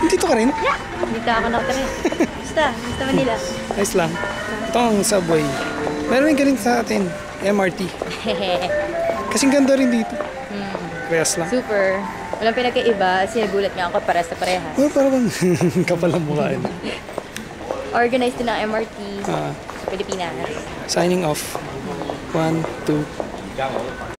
Dito ka rin? Dito ako nakatira. Basta Manila. Ayos lang. Ito ang subway. Meron rin galing sa atin. MRT. Kasing ganda rin dito. Parehas lang. Super. Walang pinagkaiba. Sinagulat nga ako parehas na parehas. Oh, parang kapal ang mukha yun. Organized din ang MRT sa Pilipinas. Signing off. 1, 2.